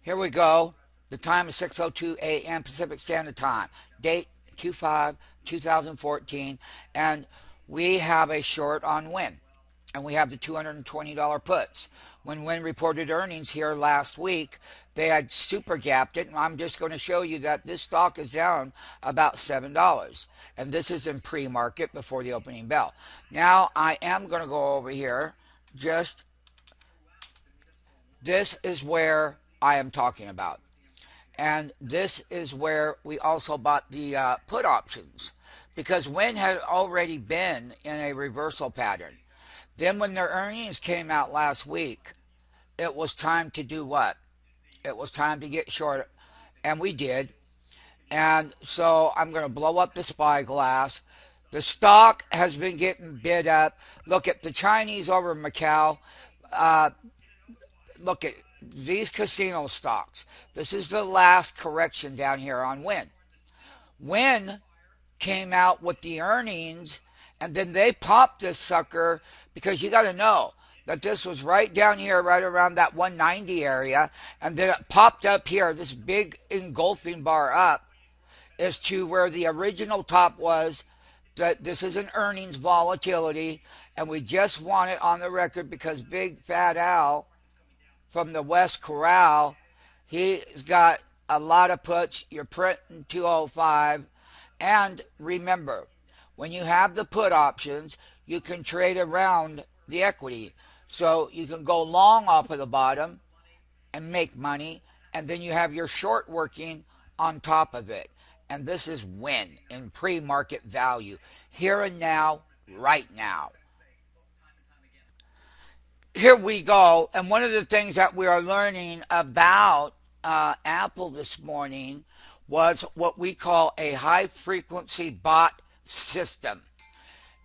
Here we go. The time is 6:02 a.m. Pacific Standard Time. Date 2/5/2014, and we have a short on Wynn, and we have the $220 puts. When Wynn reported earnings here last week, they had super gapped it, and I'm just going to show you that this stock is down about $7, and this is in pre-market before the opening bell. Now I am going to go over here. Just this is where I am talking about. And this is where we also bought the put options because Wynn had already been in a reversal pattern. Then when their earnings came out last week, it was time to do what? It was time to get short, and we did. And so I'm going to blow up the spyglass. The stock has been getting bid up. Look at the Chinese over in Macau. Uh, Look at these casino stocks. This is the last correction down here on Wynn. Wynn came out with the earnings, and then they popped this sucker because you got to know that this was right down here, right around that 190 area, and then it popped up here, this big engulfing bar up, as to where the original top was. That this is an earnings volatility, and we just want it on the record because Big Fat Al from the West Corral, he's got a lot of puts. You're printing 205. And remember, when you have the put options, you can trade around the equity. So you can go long off of the bottom and make money, and then you have your short working on top of it. And this is Wynn in pre-market value, here and now, right now. Here we go. And one of the things that we are learning about Apple this morning was what we call a high frequency bot system.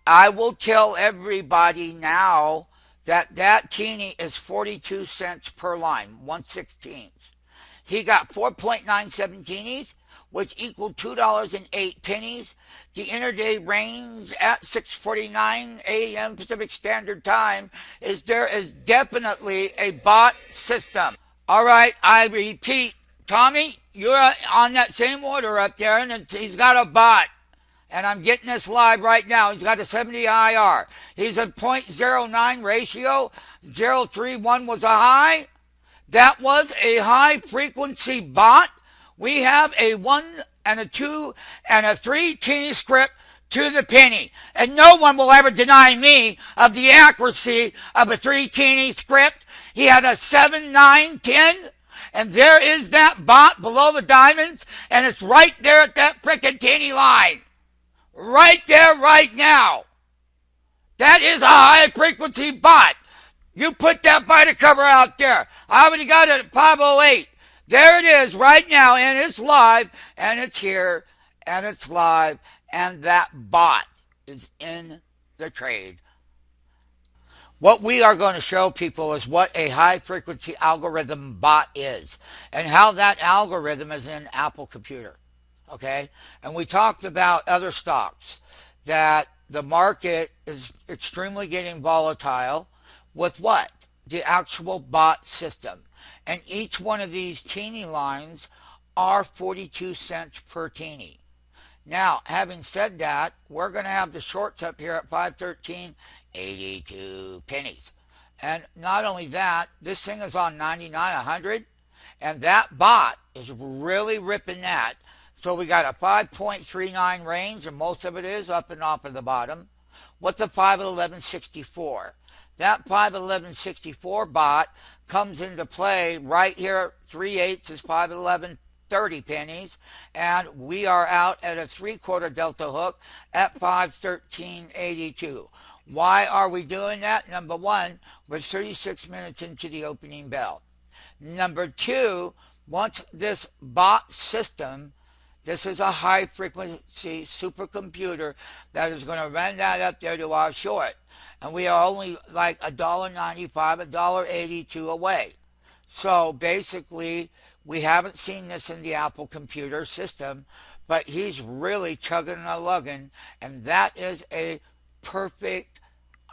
I will tell everybody now that that teeny is 42 cents per line, 1/16. He got 4.97 teenies, which equaled $2.08. The interday range at 6:49 a.m. Pacific Standard Time is there is definitely a bot system. All right, I repeat, Tommy, you're on that same order up there, and he's got a bot. And I'm getting this live right now. He's got a 70 IR. He's a 0.09 ratio. 0.31 was a high. That was a high frequency bot. We have a 1 and a 2 and a 3 teeny script to the penny. And no one will ever deny me of the accuracy of a 3 teeny script. He had a 7, 9, 10. And there is that bot below the diamonds. And it's right there at that frickin' teeny line. Right there, right now. That is a high frequency bot. You put that biter cover out there. I already got it at 508. There it is right now, and it's live, and it's here, and it's live, and that bot is in the trade. What we are going to show people is what a high-frequency algorithm bot is, and how that algorithm is in Apple computer, okay? And we talked about other stocks, that the market is extremely getting volatile with what? The actual bot system. And each one of these teeny lines are 42 cents per teeny. Now, having said that, we're going to have the shorts up here at 513.82 pennies. And not only that, this thing is on 99.100, and that bot is really ripping that. So we got a 5.39 range, and most of it is up and off of the bottom, with the 511.64. That 511.64 bot comes into play right here. 3/8 is 511.30 pennies, and we are out at a 3/4 delta hook at 513.82. Why are we doing that? Number one, we're 36 minutes into the opening bell. Number two, once this bot system, this is a high frequency supercomputer that is going to run that up there to our short. And we are only like $1.95, $1.82 away. So basically, we haven't seen this in the Apple computer system, but he's really chugging and lugging, and that is a perfect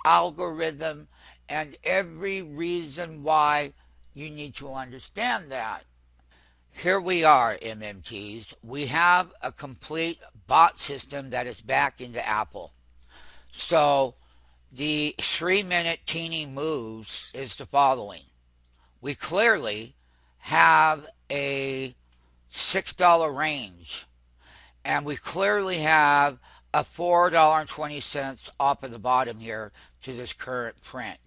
algorithm, and every reason why you need to understand that. Here we are, MMTs. We have a complete bot system that is back into Apple. So the 3-minute teeny moves is the following. We clearly have a $6 range, and we clearly have a $4.20 off of the bottom here to this current print.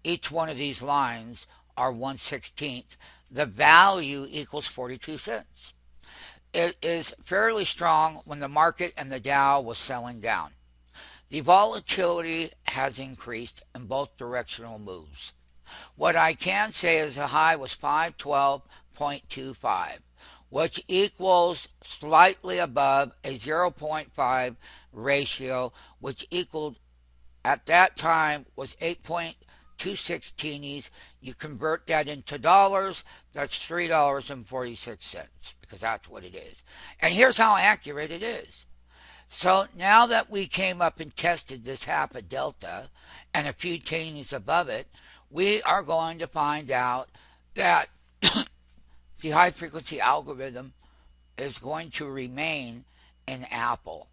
Each one of these lines are 1/16th. The value equals 42 cents. It is fairly strong when the market and the Dow was selling down. The volatility has increased in both directional moves. What I can say is the high was 512.25, which equals slightly above a 0.5 ratio, which equaled at that time was 8.26 teenies. You convert that into dollars, that's $3.46, because that's what it is. And here's how accurate it is. So now that we came up and tested this half a delta and a few teenies above it, we are going to find out that the high frequency algorithm is going to remain in Apple.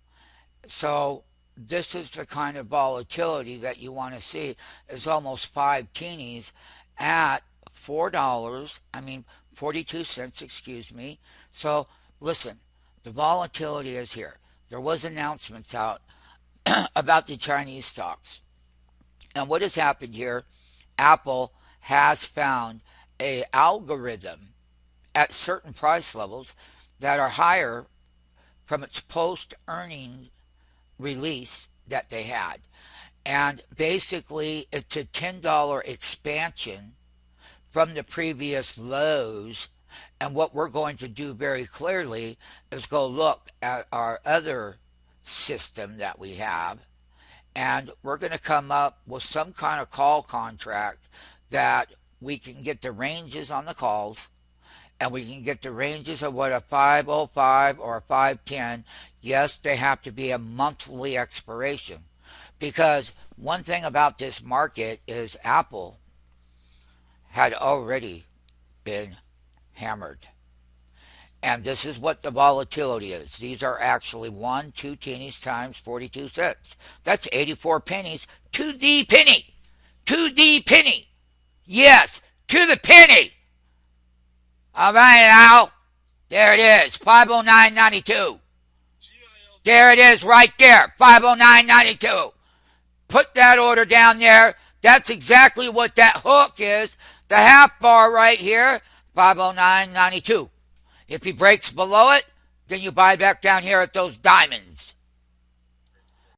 So this is the kind of volatility that you want to see, is almost 5 teenies at $4, 42 cents, excuse me. So listen, the volatility is here. There was announcements out about the Chinese stocks. And what has happened here, Apple has found a algorithm at certain price levels that are higher from its post-earning release that they had. And basically, it's a $10 expansion from the previous lows. And what we're going to do very clearly is go look at our other system that we have, and we're going to come up with some kind of call contract that we can get the ranges on the calls, and we can get the ranges of what a 505 or a 510. Yes, they have to be a monthly expiration, because one thing about this market is Apple had already been hammered. And this is what the volatility is. These are actually 2 teenies times 42 cents. That's 84 pennies to the penny. To the penny. Yes, to the penny. All right, now. There it is, 509.92. There it is right there, 509.92. Put that order down there. That's exactly what that hook is. The half bar right here, 509.92. If he breaks below it, then you buy back down here at those diamonds.